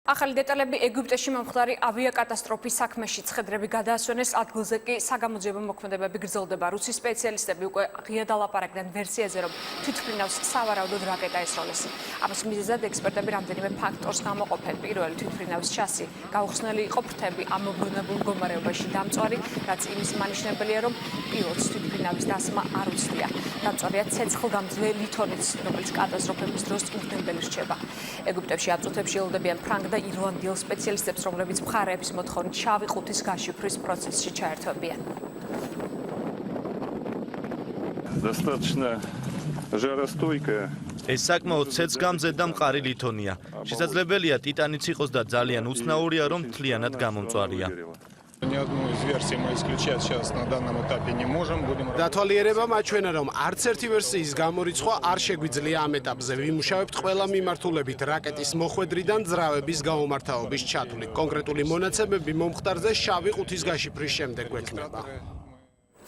ახალი დეტალები ეგვიპტეში მომხდარი ავიაკატასტროფის საქმეში ცხედრები გადაასვენეს, ადგილზე კი საგამოძიებო მოქმედებები გრძელდება. რუსის სპეციალისტები უკვე ღიად ალაპარაკდნენ ვერსიაზე, რომ თვითმფრინავს სავარაუდოდ რაკეტა ესროლეს. ამის მიზეზად ექსპერტები რამდენიმე ფაქტორს გამოყოფენ. პირველი, თვითმფრინავის ჩასი გაუხსნელი იყო ფრთები ამობრუნებულ მდგომარეობაში დამწვარი, რაც იმის მანიშნებელია, რომ პილოტს თვითმფრინავის დასმა არ უცდია. დამწვარია ცეცხლგამძლე ლითონიც, რომელიც კატასტროფების დროს უგნებელი რჩება. ეგვიპტეში აწუთებში ელოდებიან ფრანგ და ირლანდიელ სპეციალისტებს, რომლებიც მხარეების მოთხოვნით შავი ყუთის გაშიფვრის პროცესში ჩაერთვებიან. Достаточно жаростойкая. ეს საკმაოდ ცეცხლგამძლე და მყარი ლითონია. შესაძლებელია ტიტანიც იყოს და ძალიან უცნაურია, რომ მთლიანად გამომწვარია. Ни одну из версий мы исключать сейчас на данном этапе не можем. დათვალიერება მაჩვენა, რომ არც ერთი ვერსიის გამორიცხვა არ შეგვიძლია ამ ეტაპზე. ვიმუშავებთ ყველა მიმართულებით რაკეტის მოხვედრიდან ძრავების გაუმართავობის ჩათვლით. კონკრეტული მონაცემები მომხდარზე შავი ყუთის გაშიფვრის შემდეგ გვექნება.